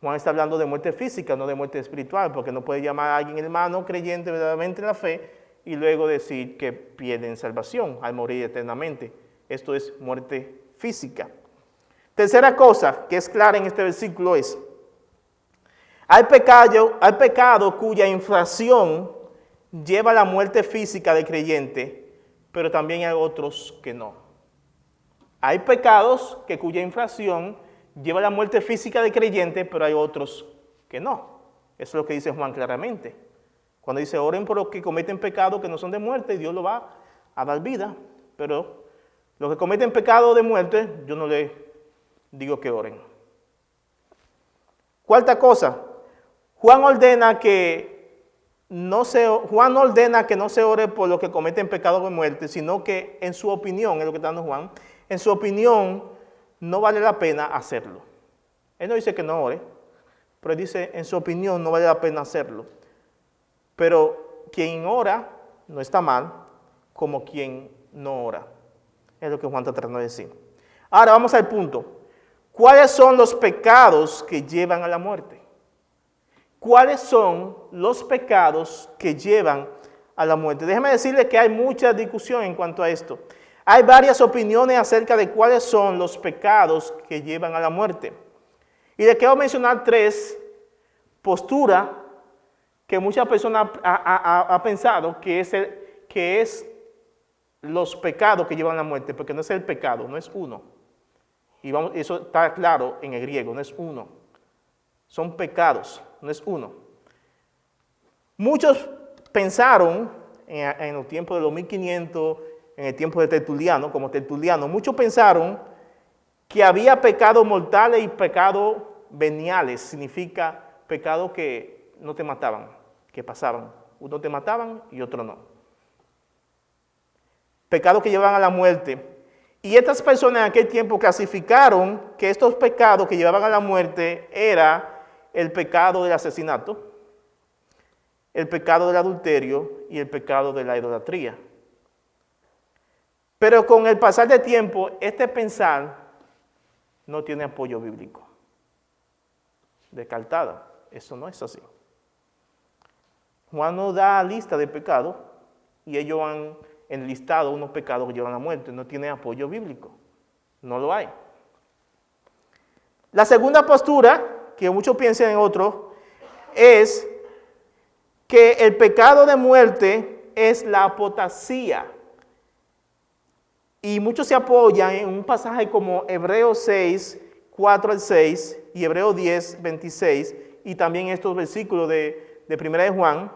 Juan está hablando de muerte física, no de muerte espiritual, porque no puede llamar a alguien hermano creyente verdaderamente en la fe y luego decir que pierden salvación al morir eternamente. Esto es muerte física. Tercera cosa que es clara en este versículo es, hay pecado cuya infracción lleva a la muerte física del creyente, pero también hay otros que no. Hay pecados cuya infracción lleva a la muerte física del creyente, pero hay otros que no. Eso es lo que dice Juan claramente. Cuando dice, oren por los que cometen pecados que no son de muerte, y Dios lo va a dar vida. Pero los que cometen pecado de muerte, yo no les digo que oren. Cuarta cosa, Juan no ordena que no se ore por los que cometen pecado de muerte, sino que en su opinión, es lo que está dando Juan, en su opinión no vale la pena hacerlo. Él no dice que no ore, pero él dice en su opinión no vale la pena hacerlo. Pero quien ora no está mal, como quien no ora. Es lo que Juan está tratando de decir. Ahora vamos al punto. ¿Cuáles son los pecados que llevan a la muerte? ¿Cuáles son los pecados que llevan a la muerte? Déjeme decirle que hay mucha discusión en cuanto a esto. Hay varias opiniones acerca de cuáles son los pecados que llevan a la muerte. Y le quiero mencionar tres posturas que muchas personas han pensado que es los pecados que llevan a la muerte, porque no es el pecado, no es uno. Y eso está claro en el griego, no es uno. Son pecados, no es uno. Muchos pensaron en los tiempos de los 1500, en el tiempo de Tertuliano, como Tertuliano, muchos pensaron que había pecados mortales y pecados veniales. Significa pecados que no te mataban, que pasaban. Unos te mataban y otros no. Pecados que llevan a la muerte. Y estas personas en aquel tiempo clasificaron que estos pecados que llevaban a la muerte era el pecado del asesinato, el pecado del adulterio y el pecado de la idolatría. Pero con el pasar del tiempo, este pensar no tiene apoyo bíblico. Descartada. Eso no es así. Juan nos da lista de pecados y ellos han enlistado unos pecados que llevan a la muerte. No tiene apoyo bíblico. No lo hay. La segunda postura, que muchos piensan en otro, es que el pecado de muerte es la apostasía. Y muchos se apoyan en un pasaje como Hebreos 6, 4 al 6 y Hebreos 10, 26, y también estos versículos de 1 de Juan,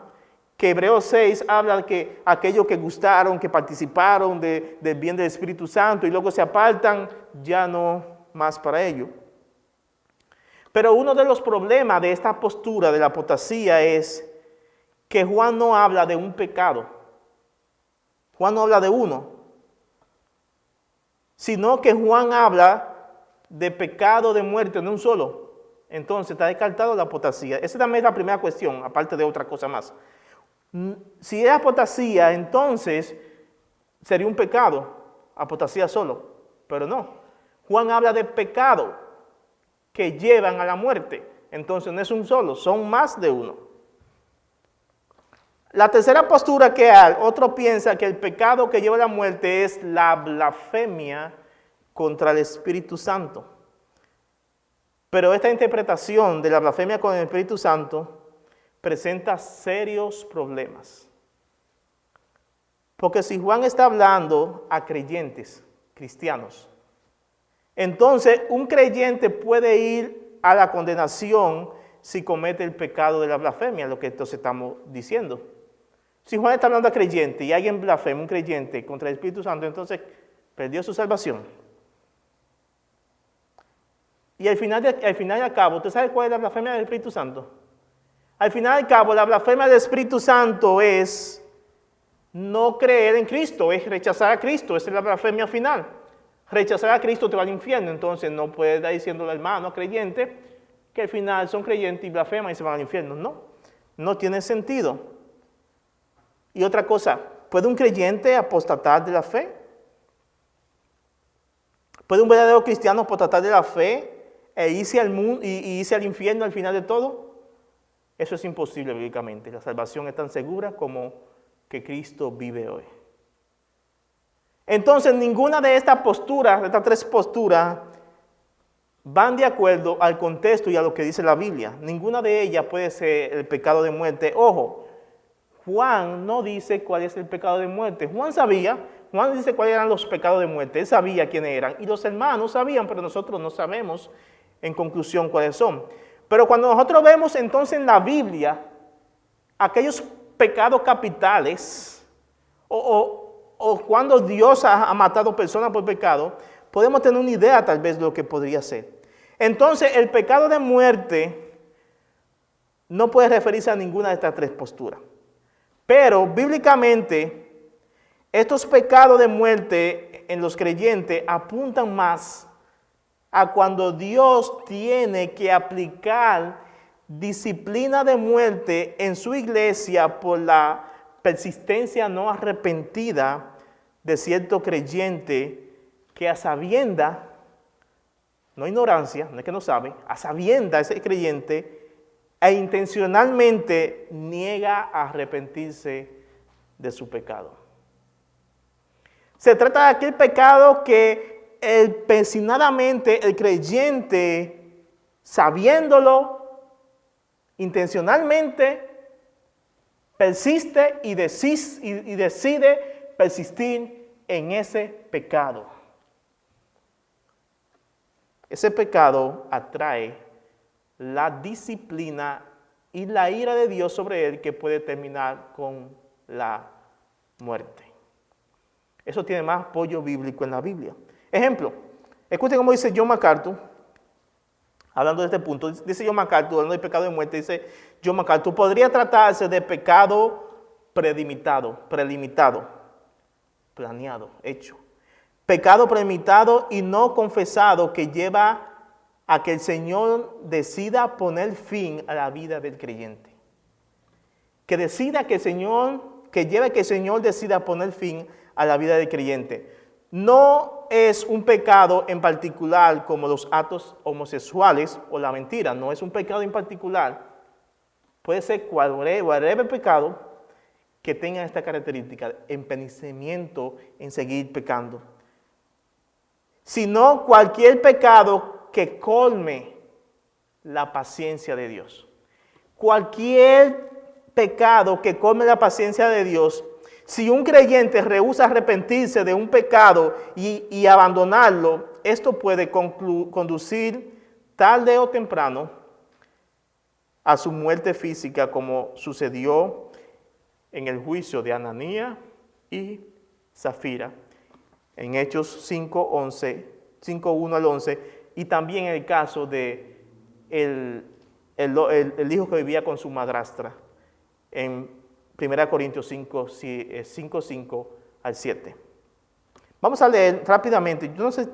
que Hebreos 6 habla de que aquellos que gustaron, que participaron del bien del Espíritu Santo y luego se apartan, ya no más para ello. Pero uno de los problemas de esta postura de la apostasía es que Juan no habla de un pecado. Juan no habla de uno, sino que Juan habla de pecado de muerte, no un solo. Entonces está descartado la apostasía. Esa también es la primera cuestión, aparte de otra cosa más. Si es apostasía, entonces sería un pecado, apostasía solo, pero no. Juan habla de pecado que llevan a la muerte. Entonces no es un solo, son más de uno. La tercera postura que hay, otro piensa que el pecado que lleva a la muerte es la blasfemia contra el Espíritu Santo. Pero esta interpretación de la blasfemia con el Espíritu Santo presenta serios problemas. Porque si Juan está hablando a creyentes, cristianos, entonces un creyente puede ir a la condenación si comete el pecado de la blasfemia, lo que entonces estamos diciendo. Si Juan está hablando a creyente y alguien blasfema, un creyente, contra el Espíritu Santo, entonces perdió su salvación. Y al final y al cabo, ¿usted sabe cuál es la blasfemia del Espíritu Santo? Al final y al cabo, la blasfemia del Espíritu Santo es no creer en Cristo, es rechazar a Cristo, esa es la blasfemia final. Rechazar a Cristo te va al infierno, entonces no puedes estar diciendo al hermano creyente que al final son creyentes y blasfeman y se van al infierno. No, no tiene sentido. Y otra cosa, ¿puede un creyente apostatar de la fe? ¿Puede un verdadero cristiano apostatar de la fe e irse al mundo y irse al infierno al final de todo? Eso es imposible bíblicamente. La salvación es tan segura como que Cristo vive hoy. Entonces, ninguna de estas posturas, de estas tres posturas, van de acuerdo al contexto y a lo que dice la Biblia. Ninguna de ellas puede ser el pecado de muerte. Ojo, Juan no dice cuál es el pecado de muerte. Juan dice cuáles eran los pecados de muerte. Él sabía quiénes eran. Y los hermanos sabían, pero nosotros no sabemos en conclusión cuáles son. Pero cuando nosotros vemos entonces en la Biblia aquellos pecados capitales o cuando Dios ha matado personas por pecado, podemos tener una idea tal vez de lo que podría ser. Entonces el pecado de muerte no puede referirse a ninguna de estas tres posturas. Pero bíblicamente estos pecados de muerte en los creyentes apuntan más a cuando Dios tiene que aplicar disciplina de muerte en su iglesia por la persistencia no arrepentida de cierto creyente que a sabienda, no ignorancia, no es que no sabe, a sabienda ese creyente e intencionalmente niega a arrepentirse de su pecado. Se trata de aquel pecado que empecinadamente el creyente, sabiéndolo, intencionalmente, persiste y decide persistir en ese pecado. Ese pecado atrae la disciplina y la ira de Dios sobre él, que puede terminar con la muerte. Eso tiene más apoyo bíblico en la Biblia. Ejemplo, escuchen cómo dice John MacArthur, hablando de este punto. Dice John MacArthur, hablando de pecado de muerte, dice John MacArthur: podría tratarse de pecado prelimitado, planeado, hecho. Pecado premeditado y no confesado, que lleva a que el Señor decida poner fin a la vida del creyente. Que decida que el Señor, que lleve a que el Señor decida poner fin a la vida del creyente. No es un pecado en particular como los actos homosexuales o la mentira. No es un pecado en particular. Puede ser cualquier pecado que tenga esta característica: empecinamiento en seguir pecando. Sino cualquier pecado que colme la paciencia de Dios. Cualquier pecado que colme la paciencia de Dios. Si un creyente rehúsa arrepentirse de un pecado y abandonarlo, esto puede conducir tarde o temprano a su muerte física, como sucedió en el juicio de Ananías y Zafira, en Hechos 5:1 al 11, y también en el caso de el hijo que vivía con su madrastra, en 1 Corintios 5 al 7. Vamos a leer rápidamente. Yo no sé,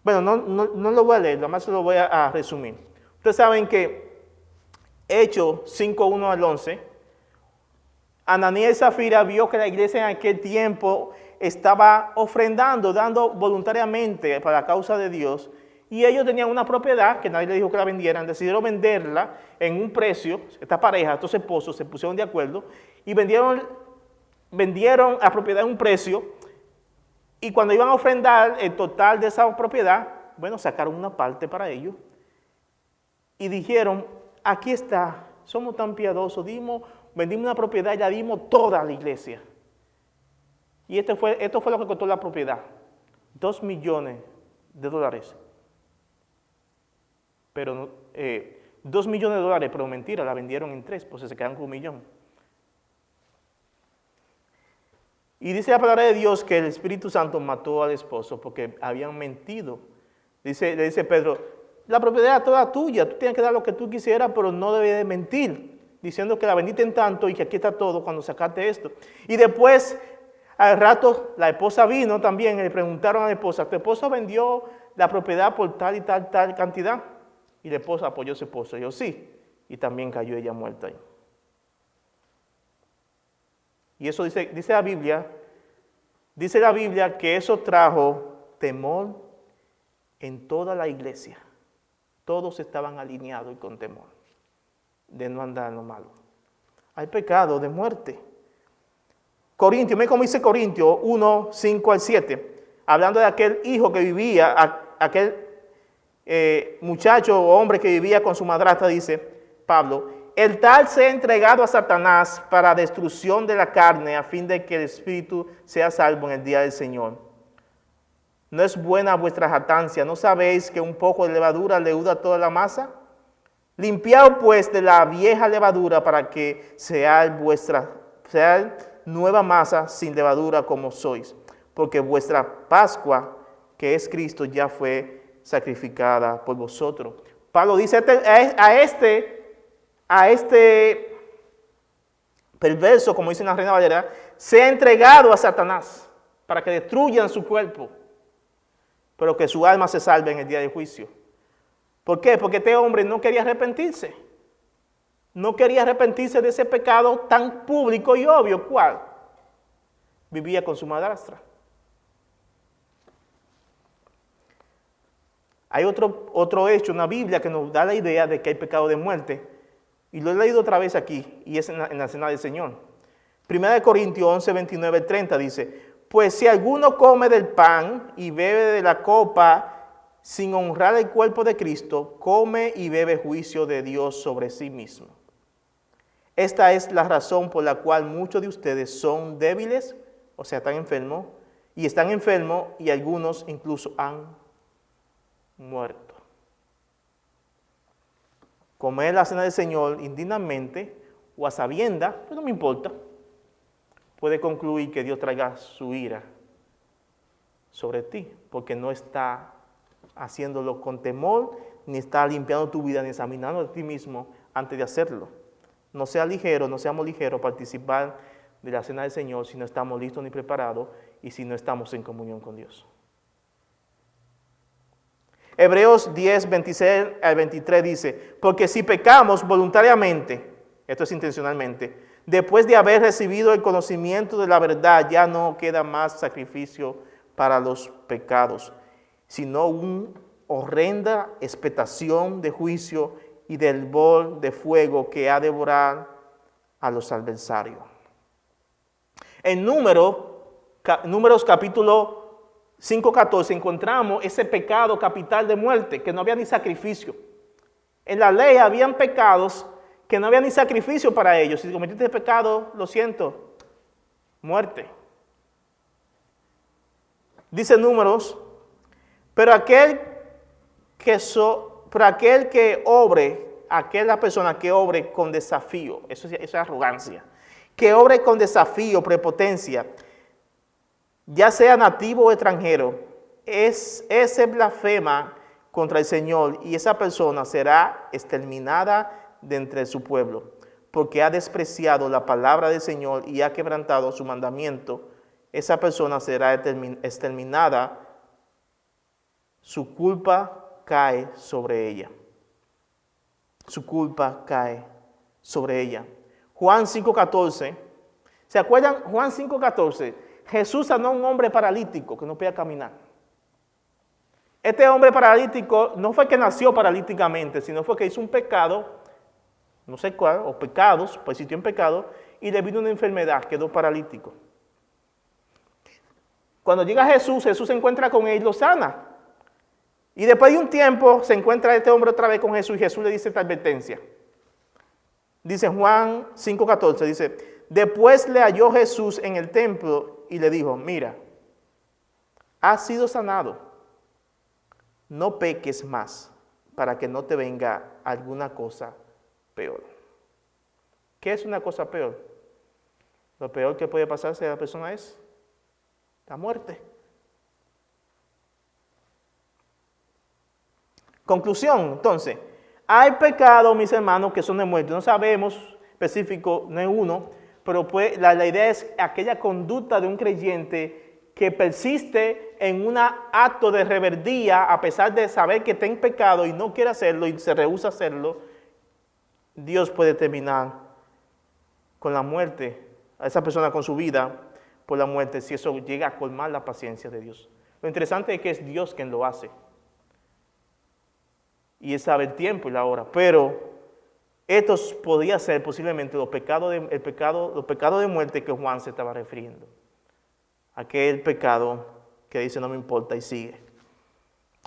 bueno, no lo voy a leer, nada más lo voy a resumir. Ustedes saben que Hechos 5:1 al 11, Ananías y Zafira vio que la iglesia en aquel tiempo estaba ofrendando, dando voluntariamente para la causa de Dios, y ellos tenían una propiedad que nadie les dijo que la vendieran. Decidieron venderla en un precio. Esta pareja, estos esposos, se pusieron de acuerdo y vendieron la propiedad en un precio, y cuando iban a ofrendar el total de esa propiedad, bueno, sacaron una parte para ellos y dijeron: aquí está, somos tan piadosos, vendimos una propiedad y la dimos toda a la iglesia. Y esto fue lo que costó la propiedad: $2 millones. Pero $2 millones, pero mentira, la vendieron en 3, pues se quedan con $1 millón. Y dice la palabra de Dios que el Espíritu Santo mató al esposo porque habían mentido. Le dice Pedro: la propiedad es toda tuya, tú tienes que dar lo que tú quisieras, pero no debes de mentir, diciendo que la vendiste en tanto y que aquí está todo cuando sacaste esto. Y después, al rato, la esposa vino también y le preguntaron a la esposa: ¿tu esposo vendió la propiedad por tal y tal cantidad? Y la esposa apoyó a su esposo. Y yo: sí. Y también cayó ella muerta ahí. Y eso dice la Biblia que eso trajo temor en toda la iglesia. Todos estaban alineados y con temor de no andar en lo malo. Hay pecado de muerte. Corintios, miren cómo dice Corintios 1, 5 al 7, hablando de aquel hijo que vivía, aquel muchacho o hombre que vivía con su madrastra. Dice Pablo: el tal se ha entregado a Satanás para destrucción de la carne, a fin de que el espíritu sea salvo en el día del Señor. ¿No es buena vuestra jactancia? ¿No sabéis que un poco de levadura leuda toda la masa? Limpiaos pues de la vieja levadura, para que sea nueva masa sin levadura como sois, porque vuestra Pascua, que es Cristo, ya fue sacrificada por vosotros. Pablo dice a este perverso, como dice en la Reina Valera, se ha entregado a Satanás para que destruyan su cuerpo, pero que su alma se salve en el día del juicio. ¿Por qué? Porque este hombre no quería arrepentirse. No quería arrepentirse de ese pecado tan público y obvio. ¿Cuál? Vivía con su madrastra. Hay otro hecho en la Biblia que nos da la idea de que hay pecado de muerte. Y lo he leído otra vez aquí, y es en la Cena del Señor. 1 Corintios 11, 29, 30 dice, pues si alguno come del pan y bebe de la copa sin honrar el cuerpo de Cristo, come y bebe juicio de Dios sobre sí mismo. Esta es la razón por la cual muchos de ustedes son débiles, o sea, están enfermos, y algunos incluso han muerto. Comer la cena del Señor indignamente o a sabiendas, pues no me importa, puede concluir que Dios traiga su ira sobre ti, porque no está haciéndolo con temor, ni está limpiando tu vida, ni examinando a ti mismo antes de hacerlo. No seamos ligeros participar de la cena del Señor si no estamos listos ni preparados y si no estamos en comunión con Dios. Hebreos 10, 26 al 23 dice, porque si pecamos voluntariamente, esto es intencionalmente, después de haber recibido el conocimiento de la verdad, ya no queda más sacrificio para los pecados, sino una horrenda expectación de juicio y del bol de fuego que ha de devorar a los adversarios. En Números capítulo 5:14 encontramos ese pecado capital de muerte, que no había ni sacrificio. En la ley habían pecados que no había ni sacrificio para ellos. Si cometiste pecado, lo siento, muerte. Dice Números, pero aquella persona que obre con desafío, eso es arrogancia, que obre con desafío, prepotencia, ya sea nativo o extranjero, ese blasfema contra el Señor y esa persona será exterminada de entre su pueblo, porque ha despreciado la palabra del Señor y ha quebrantado su mandamiento. Esa persona será exterminada, su culpa cae sobre ella. Su culpa cae sobre ella. Juan 5:14, ¿se acuerdan? Juan 5:14, Jesús sanó a un hombre paralítico que no podía caminar. Este hombre paralítico no fue que nació paralíticamente, sino fue que hizo un pecado, no sé cuál, o pecados, persistió en pecado, y le vino una enfermedad, quedó paralítico. Cuando llega Jesús, Jesús se encuentra con él y lo sana. Y después de un tiempo se encuentra este hombre otra vez con Jesús y Jesús le dice esta advertencia. Dice Juan 5:14, dice, después le halló Jesús en el templo y le dijo, mira, has sido sanado, no peques más para que no te venga alguna cosa peor. ¿Qué es una cosa peor? Lo peor que puede pasarse a la persona es la muerte. Conclusión, entonces, hay pecados, mis hermanos, que son de muerte. No sabemos específico, no es uno, pero pues, la idea es aquella conducta de un creyente que persiste en un acto de rebeldía a pesar de saber que está en pecado y no quiere hacerlo y se rehúsa a hacerlo. Dios puede terminar con la muerte, a esa persona con su vida por la muerte, si eso llega a colmar la paciencia de Dios. Lo interesante es que es Dios quien lo hace. Y Él sabe el tiempo y la hora, pero estos podía ser posiblemente los pecados de muerte que Juan se estaba refiriendo. Aquel pecado que dice no me importa y sigue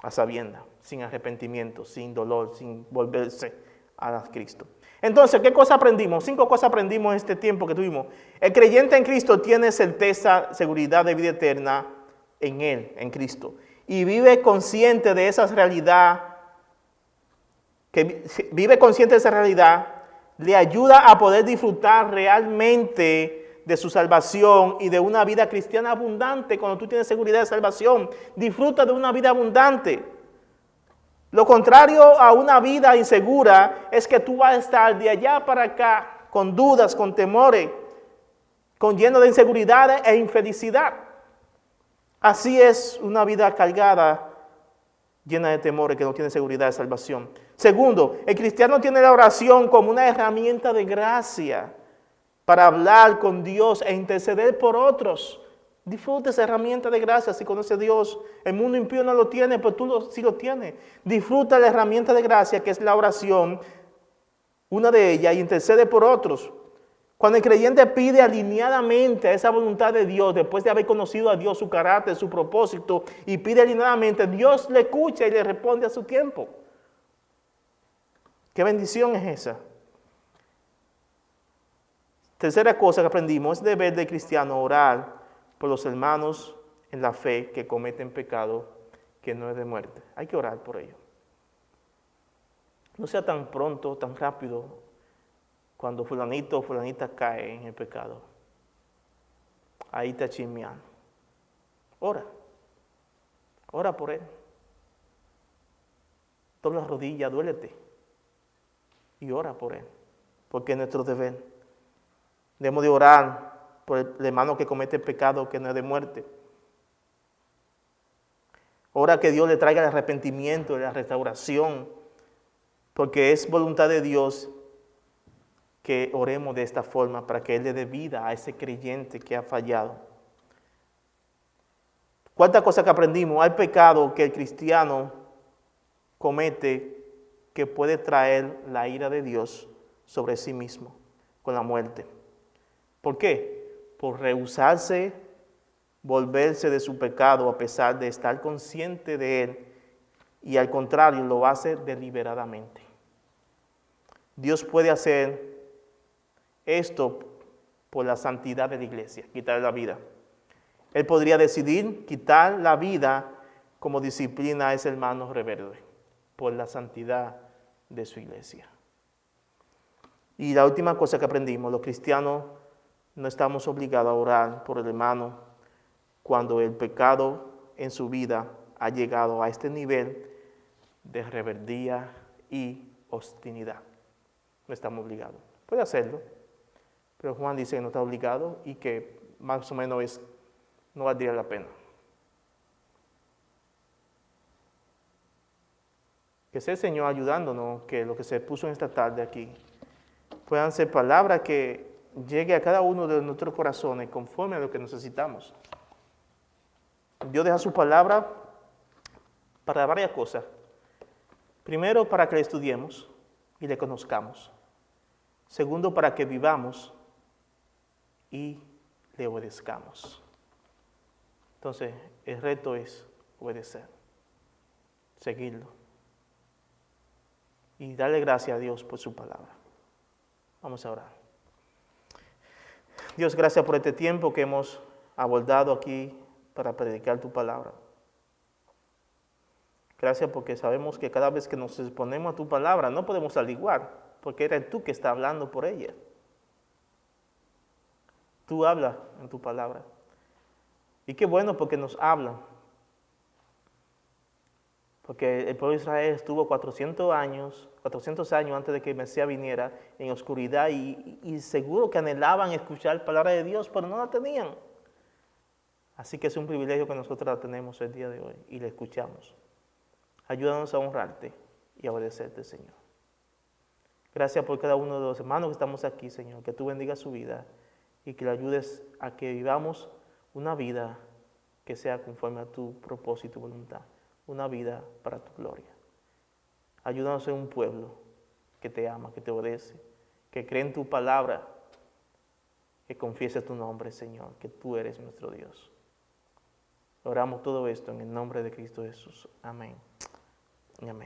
a sabiendas, sin arrepentimiento, sin dolor, sin volverse a Cristo. Entonces, ¿qué cosa aprendimos? 5 cosas aprendimos en este tiempo que tuvimos. El creyente en Cristo tiene certeza, seguridad de vida eterna en Él, en Cristo. Y vive consciente de esa realidad. Que vive consciente de esa realidad, le ayuda a poder disfrutar realmente de su salvación y de una vida cristiana abundante. Cuando tú tienes seguridad de salvación, disfruta de una vida abundante. Lo contrario a una vida insegura es que tú vas a estar de allá para acá con dudas, con temores, con lleno de inseguridades e infelicidad. Así es una vida cargada, llena de temores, que no tiene seguridad de salvación. Segundo, el cristiano tiene la oración como una herramienta de gracia para hablar con Dios e interceder por otros Disfruta esa herramienta de gracia si conoce a Dios. El mundo impío no lo tiene, pero tú sí lo tienes. Disfruta la herramienta de gracia que es la oración, una de ellas, y intercede por otros. Cuando el creyente pide alineadamente a esa voluntad de Dios, después de haber conocido a Dios, su carácter, su propósito, y pide alineadamente, Dios le escucha y le responde a su tiempo. ¿Qué bendición es esa? Tercera cosa que aprendimos, es deber del cristiano orar por los hermanos en la fe que cometen pecado que no es de muerte. Hay que orar por ellos. No sea tan pronto, tan rápido, cuando fulanito o fulanita cae en el pecado. Ahí está chismeando. Ora. Ora por él. Dobla las rodillas, duélete. Y ora por él. Porque es nuestro deber. Debemos de orar por el hermano que comete pecado que no es de muerte. Ora que Dios le traiga el arrepentimiento y la restauración. Porque es voluntad de Dios que oremos de esta forma para que Él le dé vida a ese creyente que ha fallado. Cuarta cosa que aprendimos, hay pecado que el cristiano comete que puede traer la ira de Dios sobre sí mismo con la muerte. ¿Por qué? Por rehusarse, volverse de su pecado a pesar de estar consciente de él y al contrario lo hace deliberadamente. Dios puede hacer esto por la santidad de la iglesia, quitar la vida. Él podría decidir quitar la vida como disciplina a ese hermano rebelde, por la santidad de su iglesia. Y la última cosa que aprendimos, los cristianos no estamos obligados a orar por el hermano cuando el pecado en su vida ha llegado a este nivel de rebeldía y obstinidad. No estamos obligados. Puede hacerlo, pero Juan dice que no está obligado y que más o menos no valdría la pena. Que sea el Señor ayudándonos, que lo que se puso en esta tarde aquí puedan ser palabras que llegue a cada uno de nuestros corazones conforme a lo que necesitamos. Dios deja su palabra para varias cosas. Primero, para que la estudiemos y le conozcamos. Segundo, para que vivamos y le obedezcamos. Entonces, el reto es obedecer, seguirlo y darle gracias a Dios por su palabra. Vamos a orar. Dios, gracias por este tiempo que hemos abordado aquí para predicar tu palabra. Gracias porque sabemos que cada vez que nos exponemos a tu palabra no podemos igual, porque eres tú que estás hablando por ella. Tú hablas en tu palabra. Y qué bueno porque nos hablan. Porque el pueblo de Israel estuvo 400 años antes de que el Mesías viniera en oscuridad y seguro que anhelaban escuchar la palabra de Dios, pero no la tenían. Así que es un privilegio que nosotros la tenemos el día de hoy y la escuchamos. Ayúdanos a honrarte y a obedecerte, Señor. Gracias por cada uno de los hermanos que estamos aquí, Señor. Que tú bendigas su vida y que le ayudes a que vivamos una vida que sea conforme a tu propósito y voluntad. Una vida para tu gloria. Ayúdanos a ser un pueblo que te ama, que te obedece, que cree en tu palabra, que confiese tu nombre, Señor, que tú eres nuestro Dios. Oramos todo esto en el nombre de Cristo Jesús. Amén. Amén.